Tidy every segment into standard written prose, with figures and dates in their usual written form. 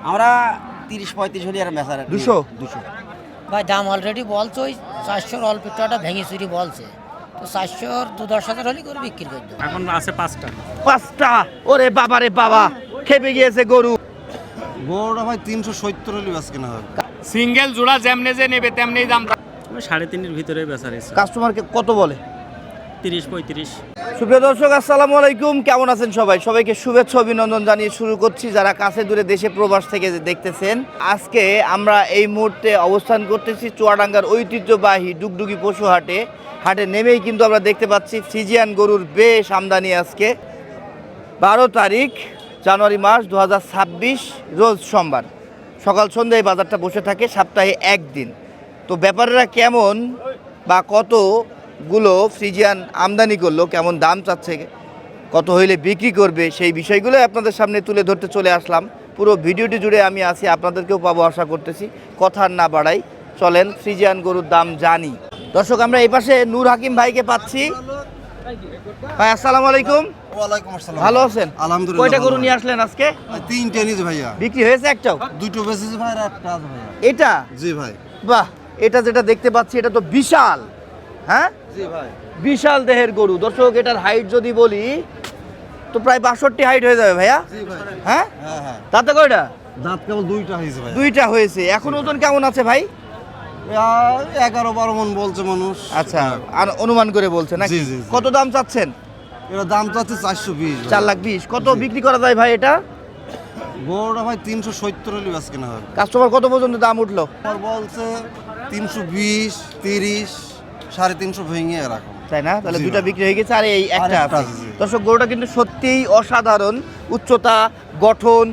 আমরা 30-35 হলি আর বেচার 200 ভাই দাম অলরেডি বলছে ওই 400-র অল্প একটুটা ভেঙে চুরি বলছে, তো 400-র 2-10 হাজার হলে করে বিক্রি করে দেবো। এখন আছে 5টা। 5টা। ওরে বাবা রে বাবা, খেপে গিয়েছে গরু। গরুটা ভাই 370 হলি বেচ কেনা হবে। সিঙ্গেল জোড়া যেমনে যে নেবে তেমনি দাম। 3.5-এর ভিতরে বেচার ইচ্ছা। কাস্টমারকে কত বলে? 30-35। সুপ্রিয় দর্শক, আসসালামু আলাইকুম। কেমন আছেন সবাই? সবাইকে শুভেচ্ছা অভিনন্দন জানিয়ে শুরু করছি যারা কাছে দূরে দেশে প্রবাস থেকে দেখতেছেন। আজকে আমরা এই মুহূর্তে অবস্থান করতেছি চুয়াডাঙ্গার ঐতিহ্যবাহী ডুগডুগি পশু হাটে। হাটে নেমেই কিন্তু আমরা দেখতে পাচ্ছি ফ্রিজিয়ান গরুর বেশ আমদানি। আজকে 12 তারিখ জানুয়ারি মাস 2026, রোজ সোমবার। সকাল সন্ধ্যায় বাজারটা বসে থাকে, সপ্তাহে একদিন। তো ব্যাপারীরা কেমন বা কতগুলো ফ্রিজিয়ান আমদানি করলো, কেমন দাম চাচ্ছে, কত হইলে বিক্রি করবে, সেই বিষয়গুলো আপনাদের সামনে তুলে ধরতে চলে আসলাম। পুরো ভিডিওটি জুড়ে আমি আছি, আপনাদেরকেও পাবো আশা করতেছি। কথা না বাড়াই, চলেন ফ্রিজিয়ান গরুর দাম জানি। দর্শক, আমরা এই পাশে নূর হাকিম ভাইকে পাচ্ছি। ভাই আসসালামু আলাইকুম। ওয়ালাইকুম আসসালাম। ভালো আছেন? আলহামদুলিল্লাহ। কয়টা গরু নিয়ে আসলেন আজকে? 3টে নিয়েছে ভাইয়া। বিক্রি হয়েছে একটাও? দুটো বেচেছে ভাই আর একটা আছে ভাইয়া। এটা? জি ভাই। বাহ, এটা যেটা দেখতে পাচ্ছি এটা তো বিশাল। হ্যাঁ, জি ভাই। বিশাল দেহের গরু। দর্শক, এটার হাইট যদি বলি তো প্রায় 62 হাইট হয়ে যাবে ভাইয়া। জি ভাই। হ্যাঁ হ্যাঁ হ্যাঁ। তাতে কয়টা? দাঁত কেবল দুইটা হয়েছে ভাই। দুইটা হয়েছে। এখন ওজন কেমন আছে ভাই? 11-12 মন বলছে মানুষ। আচ্ছা, আর অনুমান করে বলছে নাকি? জি, জি, জি। কত দাম চাচ্ছেন? এর দাম তো আছে 420। 4,20,000। কত জি। বিক্রি করা যায় ভাই এটা? গরুটা ভাই 370 হলি বেচ কেনা হবে। কাস্টমার কত পর্যন্ত দাম উঠলো? আর বলছে 320, 30, 350 ভেঙে এরকম। তাই না? তাহলে জি দুইটা ভাই। বিক্রি হয়ে গেছে আর এই একটা একটা আছে। আছে, জি। দর্শক, গরুটা কিন্তু সত্যিই অসাধারণ। উচ্চতা, গঠন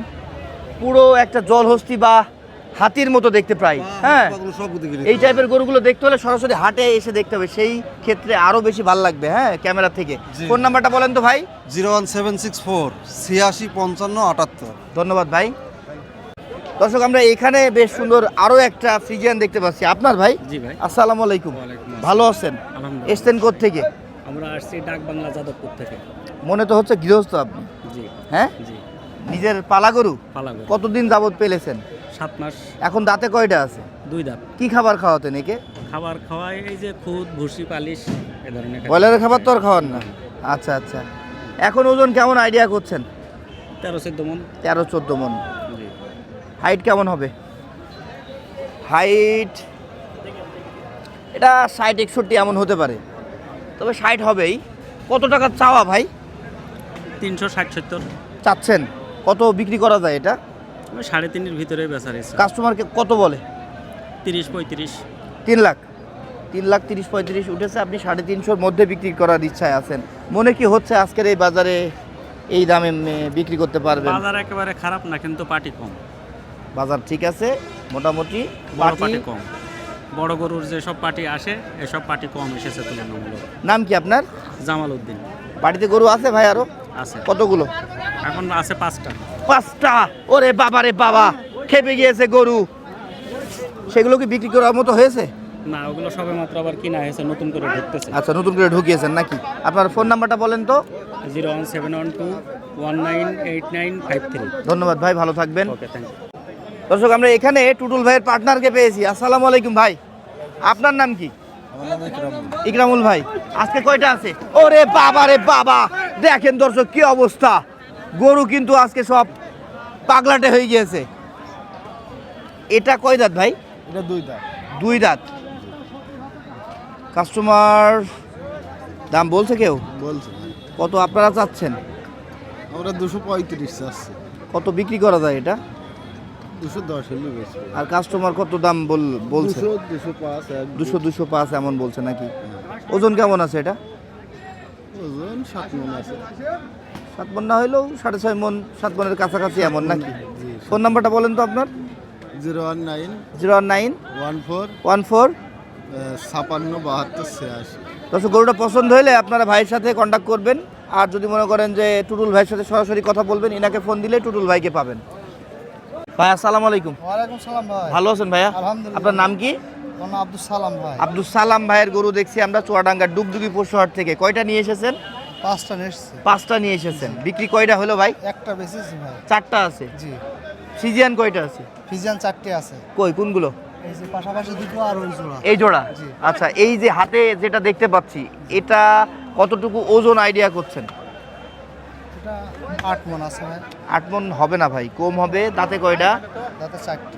পুরো একটা জলহস্তি বা হাতির মতো দেখতে প্রায়। হ্যাঁ, সব দিকে এই টাইপের গরুগুলো দেখতে হলে সরাসরি হাটে এসে দেখতে হবে, সেই ক্ষেত্রে আরো বেশি ভালো লাগবে। হ্যাঁ, ক্যামেরা থেকে। জি। ফোন নাম্বারটা বলেন তো ভাই। 01764 86 55 78। ধন্যবাদ ভাই। দর্শক, আমরা এখানে বেশ সুন্দর আরো একটা ফ্রিজিয়ান দেখতে পাচ্ছি। আপনার ভাই? জি ভাই। আসসালামু আলাইকুম। ওয়ালাইকুম আসসালাম। ভালো আছেন? আলহামদুলিল্লাহ। এসছেন কোত্থেকে? আমরা আসছি ডাক বাংলা যাদবপুর থেকে। মনে তো হচ্ছে গৃহস্থ আপনি। জি হ্যাঁ, জি। নিজের পালা গরু? পালাগো। কতদিন যাবত পেলেছেন? 7 মাস। এখন দাঁতে কয়টা আছে? 2 দাঁত। কি খাবার খাওয়াতেন একে? খাবার খাওয়াই এই যে খুদ, ভুসি, পালিশ এ ধরনের খাবার। ব্রয়লারের খাবার তো আর খাওয়ান না? আচ্ছা আচ্ছা। এখন ওজন কেমন আইডিয়া করছেন? 13-14 মন। 13-14 মন। জি। হাইট কেমন হবে? হাইট এটা 60-61 এমন হতে পারে, তবে 60 হবেই। কত টাকা চাওয়া ভাই? 360-70। চাচ্ছেন কত বিক্রি করা যায় এটা? 3.5-এর ভিতরে বেচার ইচ্ছা। কাস্টমারকে কত বলে? 30-35। 3 লাখ। 3,30,35 উঠেছে। আপনি 350-র মধ্যে বিক্রি করার ইচ্ছায় আছেন। মনে কি হচ্ছে আজকের এই বাজারে এই দামে বিক্রি করতে পারবেন? বাজার একেবারে খারাপ না, কিন্তু পাটি কম। বাজার ঠিক আছে মোটামুটি। বড় পাটি- পাটি কম। বড় গরুর যে সব পাটি আসে এসব পাটি কম এসেছে তুলনামূলক। নাম কি আপনার? জামাল উদ্দিন। বাড়িতে গরু আছে ভাই আরো? আছে। কতগুলো? এখন আছে 5টা। 5টা। ওরে বাবা রে বাবা, খেপে গিয়েছে গরু। সেগুলো কি বিক্রি করার মতো হয়েছে? না, ওগুলো সবে মাত্র আবার কিনা হয়েছে, নতুন করে ঢুকতেছে। আচ্ছা, নতুন করে ঢুকিয়েছেন নাকি? আপনার ফোন নাম্বারটা বলেন তো। 01712198953। ধন্যবাদ ভাই, ভালো থাকবেন। ওকে, থ্যাংক ইউ। দর্শক, আমরা এখানে টুটুল ভাইয়ের পার্টনারকে পেয়েছি। আসসালামু আলাইকুম ভাই, আপনার নাম কি? ইকরামুল ভাই। আজকে কয়টা আছে? ওরে বাবা রে বাবা, দেখেন দর্শক কি অবস্থা। গরু কিন্তু আজকে সব পাগলাটে হয়ে গিয়েছে। এটা কয় দাঁত ভাই? এটা 2 দাঁত। 2 দাঁত। কাস্টমার দাম বলছে কেউ? বলছে কত আপনারা চাচ্ছেন? আমরা 235 চাচ্ছি। কত বিক্রি করা যায় এটা? 210 হলে বেশি। আর কাস্টমার কত দাম বলছে? 205 200-205 এমন বলছে নাকি? ওজন কেমন আছে এটা? ওজন 7 মণ আছে। 7 মণ না হইলেও 6.5 মণ, 7 মণের কাছাকাছি এমন নাকি? জি। ফোন নাম্বারটা বলেন তো আপনার। 019 019 14 14। 56 72 86। দর্শক, গরুটা পছন্দ হলে আপনারা ভাইয়ের সাথে কন্ট্যাক্ট করবেন। আর যদি মনে করেন যে টুটুল ভাইয়ের সাথে সরাসরি কথা বলবেন, ইনাকে ফোন দিলে টুটুল ভাইকে পাবেন। ভাই আসসালামু আলাইকুম। ওয়ালাইকুম সালাম ভাই। ভালো আছেন ভাইয়া? আলহামদুলিল্লাহ। আপনার নাম কি? আমার নাম আব্দুল সালাম ভাই। আব্দুল সালাম ভাইয়ের গরু দেখছি আমরা চুয়াডাঙ্গার ডুগডুগি পশুহাট থেকে। কয়টা নিয়ে এসেছেন? 5টা নেসছে। 5টা নিয়ে এসেছেন। বিক্রি কয়টা হলো ভাই? একটা বেশিছি ভাই। 4টা আছে। জি। ফ্রিজিয়ান কয়টা আছে? ফিজিয়ান 4টে আছে। কই কোনগুলো? এই যে পাশাপাশি দুটো আর ওই জোড়া। এই জোড়া। জি। আচ্ছা, এই যে হাতে যেটা দেখতে পাচ্ছি এটা কতটুকু ওজন আইডিয়া করছেন? এটা 8 মণ আছে ভাই। 8 মণ হবে না ভাই, কম হবে। দাঁতে কয়টা? দাঁতে 4টে।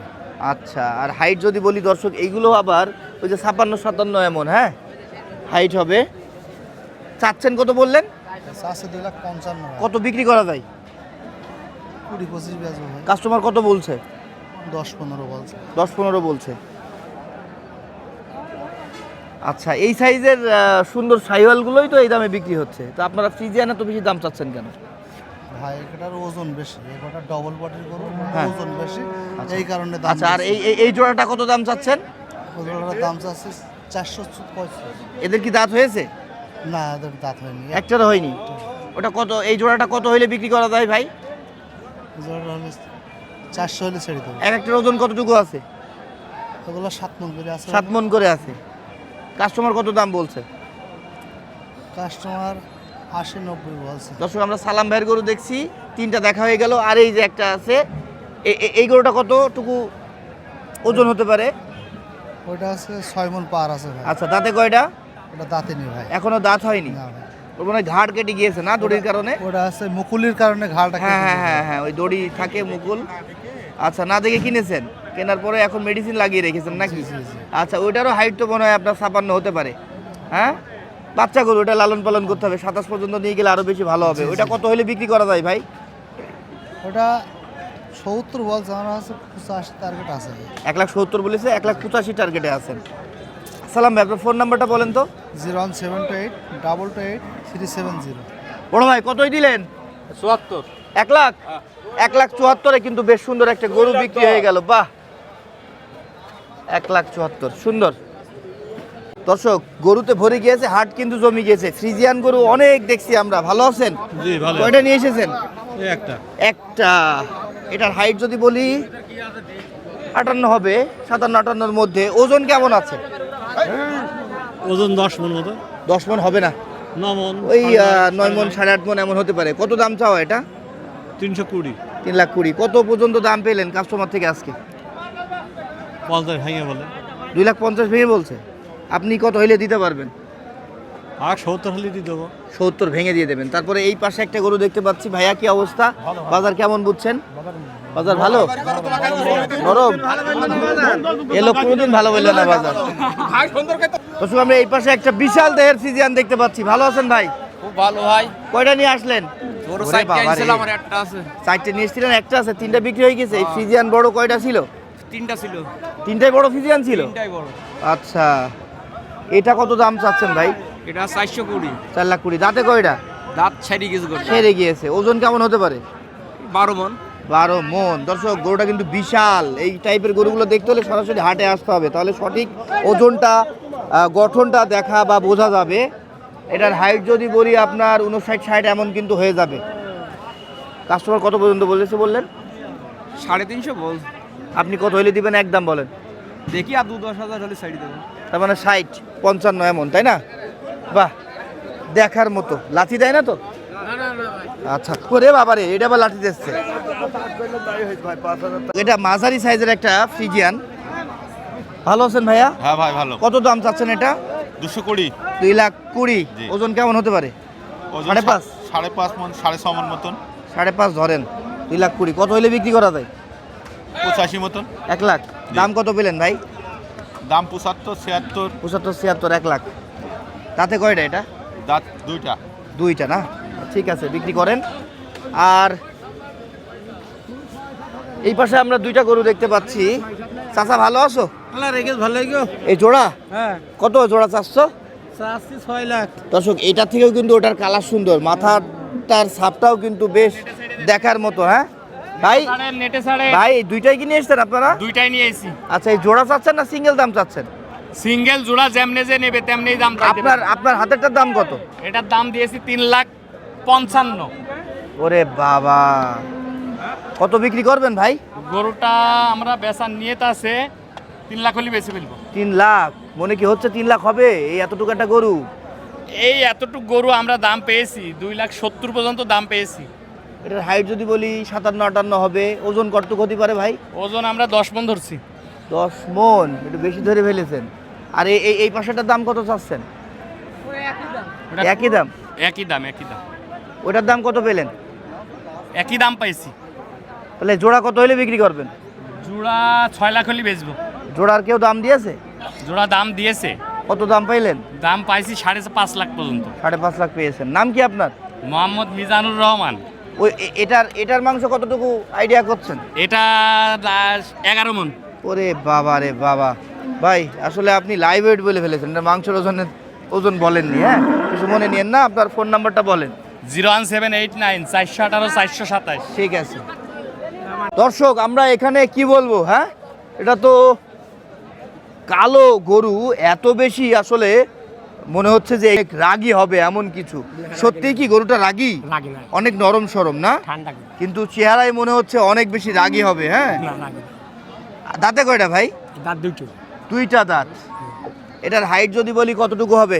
আচ্ছা, আর হাইট যদি বলি দর্শক, এইগুলো আবার ওই যে 56-57 এমন, হ্যাঁ হাইট হবে। চাচ্ছেন কত বললেন? আছে 2,55,000। কত বিক্রি করা যায়? 20-25 বেচবো ভাই। কাস্টমার কত বলছে? 10-15 বলছে। 10-15 বলছে। আচ্ছা, এই সাইজের সুন্দর সাইওয়ালগুলোই তো এই দামে বিক্রি হচ্ছে, তো আপনারা ফ্রিজিয়ান এত বেশি দাম চাচ্ছেন কেন? ভাই এটার ওজন বেশি, এটা ডবল বডির গরু, হ্যাঁ। ওজন বেশি, এই কারণে দাম। আচ্ছা, আর এই জোড়াটা কত দাম চাচ্ছেন? ওজনের দাম চাচ্ছে 435। এদের কি দাঁত হয়েছে? না, এদের দাঁত হয়নি। একটারও হয়নি। ওটা কত, এই জোড়াটা কত হইলে বিক্রি করা যায় ভাই? ওজনটা হলে 400 হলে ছেড়ে দেবো। এক একটার ওজন কতটুকু আছে? ওগুলো 7 মণ করে আছে। 7 মণ করে আছে। কাস্টমার কত দাম বলছে? কাস্টমার 80-90 বলছে। দর্শক, আমরা সালাম ভাইয়ের গরু দেখছি, 3টা দেখা হয়ে গেল, আর এই যে একটা আছে, এই গরুটা কতটুকু ওজন হতে পারে? ওইটা আছে 6 মণ পার আছে ভাই। আচ্ছা, দাঁতে কয়টা? ওটা দাঁতে নেই ভাই। এখনো দাঁত হয়নি। না ভাই। ওর মনে হয় ঘাড় কেটে গিয়েছে না দড়ির কারণে? ওটা আছে মুকুলির কারণে ঘাড়টা হ্যাঁ কেটে হ্যাঁ গেছে। হ্যাঁ হ্যাঁ, ওই দড়ি থাকে মুকুল। আচ্ছা, না দেখে কিনেছেন, কেনার পরে এখন মেডিসিন লাগিয়ে রেখেছেন নাকি? জি, জি। আচ্ছা, ওইটারও হাইট তো মনে হয় আপনার 56 হতে পারে। হ্যাঁ, বাচ্চা গরু, ওটা লালন পালন করতে হবে, 27 পর্যন্ত নিয়ে গেলে আরো বেশি ভালো হবে। ওইটা কত হলে বিক্রি করা যায় ভাই? ওটা 70 বলছে, আমার আছে 85 টার্গেট আছে। 1,70,000 বলেছে, 1,85,000 টার্গেটে আছেন। সালাম ভাই, আপনার ফোন নাম্বারটা বলেন তো। 01728 228 370। বড় ভাই, কতই দিলেন? 74। 1 লাখ? 1,74,000-এ কিন্তু বেশ সুন্দর একটা গরু বিক্রি হয়ে গেল। বাহ, 1,74,000, সুন্দর। দর্শক, গরুতে ভরে গিয়েছে, হাট কিন্তু জমি গিয়েছে। ফ্রিজিয়ান গরু অনেক দেখছি আমরা। ভালো আছেন? জি ভালো। কয়টা নিয়ে এসেছেন? এই একটা। একটা। এটার হাইট যদি বলি 58 হবে, 57-58-এর মধ্যে। ওজন কেমন আছে? ওজন 10 মণ মতো। 10 মণ হবে না, 9 মণ। ওই 9 মণ 8.5 মণ এমন হতে পারে। কত দাম চাও এটা? 320। 3,20,000। কত পর্যন্ত দাম পেলেন কাস্টমার থেকে আজকে? 50 ভেঙে বলে। 2,50,000 ভেঙে বলছে। আপনি কত হইলে দিতে পারবেন? আর 70 হলে দিয়ে দেবো। 70 ভেঙে দিয়ে দেবেন। তারপরে এই পাশে একটা গরু দেখতে পাচ্ছি। ভাইয়া, কি অবস্থা? বাজার কেমন বুঝছেন? বাজার ভালো, নরম। এ লোক কোনোদিন ভালো বললো না বাজার। দর্শক, আমরা এই পাশে একটা বিশাল দেহের ফ্রিজিয়ান দেখতে পাচ্ছি। ভালো আছেন ভাই? খুব ভালো ভাই। কয়টা নিয়ে আসলেন? গরু ওরে সাইড বাবা রে। ছিল, আমার একটা আছে। 4টে নিয়ে এসেছিলেন, একটা আছে, 3টা বিক্রি হয়ে গেছে। এই ফ্রিজিয়ান বড় কয়টা ছিল? 3টা ছিল। 3টাই বড় ফ্রিজিয়ান ছিল। 3টাই বড়। আচ্ছা, এটা কত দাম চাচ্ছেন ভাই? এটা 420। 4,20,000। দাঁতে কয়টা? দাঁত ছেড়ে গেছে গরু। সেরে গিয়েছে। ওজন কেমন হতে পারে? 12 মণ। 12 মণ। দর্শক, গরুটা কিন্তু বিশাল। এই টাইপের গরুগুলো দেখতে হলে সরাসরি হাটে আসতে হবে, তাহলে সঠিক ওজনটা, গঠনটা দেখা বা বোঝা যাবে। এটার হাইট যদি বলি আপনার 59-60 এমন কিন্তু হয়ে যাবে। কাস্টমার কত পর্যন্ত বলেছে বললেন? 350 বল। আপনি কত হইলে দিবেন একদম বলেন? দেখি আর 2-10 হাজার হলে সাইড দেবো। তার মানে 60-55 এমন, তাই না? বাহ, দেখার মতো। লাঠি দেয় না তো? আচ্ছা, করে বাবারে, এটা আবার লাঠি দিচ্ছে। এটা মাঝারি সাইজের একটা ফ্রিজিয়ান। ভালো আছেন ভাইয়া? হ্যাঁ ভাই ভালো। কত দাম চাচ্ছেন এটা? 220। 2,20,000। জি। ওজন কেমন হতে পারে? 5.5? 5.5 মণ, 6.5 মণ মতন। 5.5 ধরেন। 2,20,000 কত হইলে বিক্রি করা যায়? 85 মতন। 1 লাখ। দাম কত পেলেন ভাই? দাম 75, 76। 75, 76, 1 লাখ। তাতে কয়টা এটা? দাঁত 2টা। 2টা না? ঠিক আছে, বিক্রি করেন। আর এই পাশে আমরা 2টা গরু দেখতে পাচ্ছি। চাচা, ভালো আছো? আল্লাহ রেখে ভালো লাগলো। এই জোড়া হ্যাঁ, কত জোড়া চাচ্ছো? চাচ্ছি 6 লাখ। দর্শক, এটা থেকেও কিন্তু ওটার কালার সুন্দর, মাথাটার ছাপটাও কিন্তু বেশ দেখার মতো। হ্যাঁ ভাই, নেটে ছাড়ে। ভাই এই দুইটাই কিনে এসছেন আপনারা? দুইটাই নিয়ে এসেছি। আচ্ছা, এই জোড়া চাচ্ছেন না সিঙ্গেল দাম চাচ্ছেন? সিঙ্গেল জোড়া যেমনে যে নেবে তেমনি দাম চাইতে আপনার আপনার হাতেরটার দাম কত? হবে। এটার দাম দিয়েছি 3,55,000। ওরে বাবা, কত বিক্রি করবেন ভাই? গরুটা আমরা বেচার নিয়ত আছে 3 লাখ হলে বেশি ফেলবো। 3 লাখ? মনে কি হচ্ছে 3 লাখ হবে এই এতটুকু একটা গরু? এই এতটুকু গরু আমরা দাম পেয়েছি 2,70,000 পর্যন্ত দাম পেয়েছি। এটার হাইট যদি বলি 57-58 হবে, ওজন কতটুকু হতে পারে ভাই? ওজন আমরা 10 মণ ধরছি। 10 মণ, একটু বেশি ধরে ফেলেছেন। আর এই পাশেটার দাম কত চাচ্ছেন? ওটা একই দাম? একই দাম। ওটার দাম কত পেলেন? একই দাম পাইছি। তাহলে জোড়া কত হলে বিক্রি করবেন? জোড়া 6 লাখ হলে বেচবো। জোড়ার কেউ দাম দিয়েছে? জোড়া দাম দিয়েছে, কত দাম পাইলেন? দাম পাইছি 5.5 লাখ পর্যন্ত। 5.5 লাখ পেয়েছেন। নাম কি আপনার? মোহাম্মদ মিজানুর রহমান। ওই এটার মাংস কতটুকু আইডিয়া করছেন? এটা 11 মণ। ওরে বাবা রে বাবা, ভাই আসলে আপনি লাইভ ওয়েট বলে ফেলেছেন, এটা মাংসের ওজন বলেননি। হ্যাঁ, কিছু মনে নিয়েন না, আপনার ফোন নাম্বারটা বলেন। 01789 418 427। ঠিক আছে দর্শক, আমরা এখানে কি বলবো, হ্যাঁ এটা তো কালো গরু, এত বেশি আসলে মনে হচ্ছে যে রাগী হবে এমন কিছু। সত্যি কি গরুটা রাগী? অনেক নরম সরম না, কিন্তু চেহারায় মনে হচ্ছে অনেক বেশি রাগী হবে। হ্যাঁ, দাঁতে কয়টা ভাই? দাঁত দুইটা দাঁত। এটার হাইট যদি বলি কতটুকু হবে?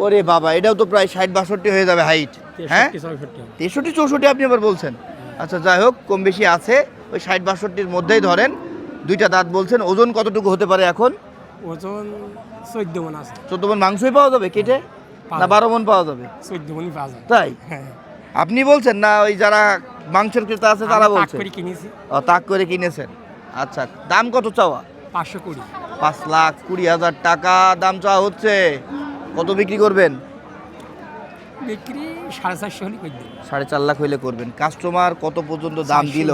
ওরে বাবা, এটাও তো প্রায় 60-62 হয়ে যাবে হাইট। হ্যাঁ, 63-64 আপনি আবার বলছেন। আচ্ছা যাই হোক, কম বেশি আছে, ওই 60-62-র মধ্যেই ধরেন। দুইটা দাঁত বলছেন। ওজন কতটুকু হতে পারে এখন? ওজন 14 মণ আছে। 14 মণ মাংসই পাওয়া যাবে কেটে, না 12 মণ পাওয়া যাবে? 14 মণই পাওয়া যায়। তাই আপনি বলছেন না, ওই যারা মাংসের ক্রেতা আছে তারা বলছে? করে কিনেছি। ও, তাক করে কিনেছেন। আচ্ছা, দাম কত চাওয়া? 520। 5,20,000 টাকা দাম চাওয়া হচ্ছে। কত বিক্রি করবেন? বিক্রি 450 হলে করে দেব। 4.5 লাখ হইলে করবেন। কাস্টমার কত পর্যন্ত দাম দিল?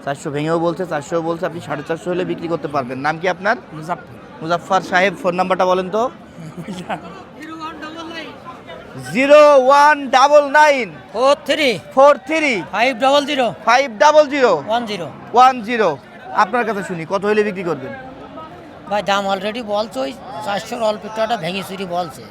400 ভেঙেও বলছে, 400 বলছে, আপনি 450 হলে বিক্রি করতে পারবেন। নাম কি আপনার? মুজাফফর। মুজাফফর সাহেব, ফোন নাম্বারটা বলেন তো। 0199 43 43 500 500 10। 10। আপনার কাছে শুনি, কত হইলে বিক্রি করবেন? ভাই দাম অলরেডি বলছে ওই 400 অল্প একটু ভেঙে চুরি বলছে,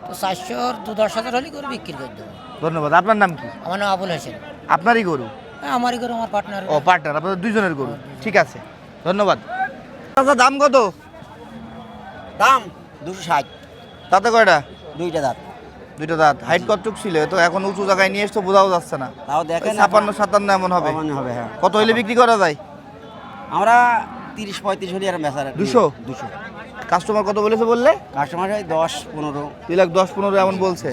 তো 400 2-10 হলে করে বিক্রি করে দেবো। ধন্যবাদ। আপনার নাম কি? আমার নাম আবুল হোসেন। আপনারই গরু? হ্যাঁ, আমারই করে, আমার পার্টনার। ও, পার্টনার, আপনাদের দুইজনের গরু। ঠিক আছে, ধন্যবাদ। আচ্ছা, দাম কত? দাম 260। তাতে কয়টা? দুইটা দাঁত। দুইটা দাঁত। হাইট কতটুক ছিল? তো এখন উঁচু জায়গায় নিয়ে এসে বোঝাও যাচ্ছে না। তাও দেখেন 56-57 এমন হবে। হবে। হ্যাঁ, কত হইলে বিক্রি করা যায়? আমরা 30-35 হলে আর বেচার। 200। 200। কাস্টমার কত বলেছে বললে? কাস্টমার 10-15। 2,10,15 এমন বলছে।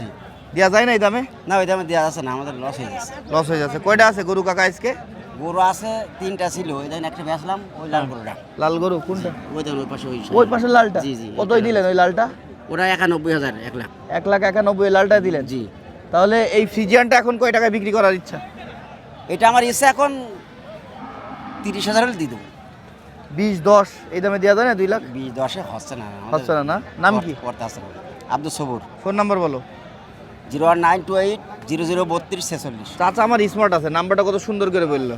দেওয়া যায় না এই দামে? না, ওই দামে দেওয়া যাচ্ছে না, আমাদের লস হয়ে যাচ্ছে। লস হয়ে যাচ্ছে। কয়টা আছে গরু কাকা আজকে? গরু আছে 3টা ছিল, ওই দিন একটা বেচলাম, ওই লাল গরুটা। লাল গরু কোনটা? ওই দিন ওই পাশে ওই পাশের লালটা? জি, জি। কতই দিলেন ওই লালটা? ওটা 91,000, 1 লাখ। 1,91,000 লালটা দিলেন? জি। তাহলে এই ফ্রিজিয়ানটা এখন কয় টাকায় বিক্রি করার ইচ্ছা? এটা আমার ইচ্ছা এখন 30,000 হলে দিয়ে দেবো। 20-10 এই দামে দেওয়া যায় না? 2 লাখ 20-10 হচ্ছে না। হচ্ছে না না? নাম কি? করতে আসছে না। আব্দুল সবুর। ফোন নাম্বার বলো। 01928 0032 46। চাচা আমার স্মার্ট আছে, নাম্বারটা কত সুন্দর করে বললো।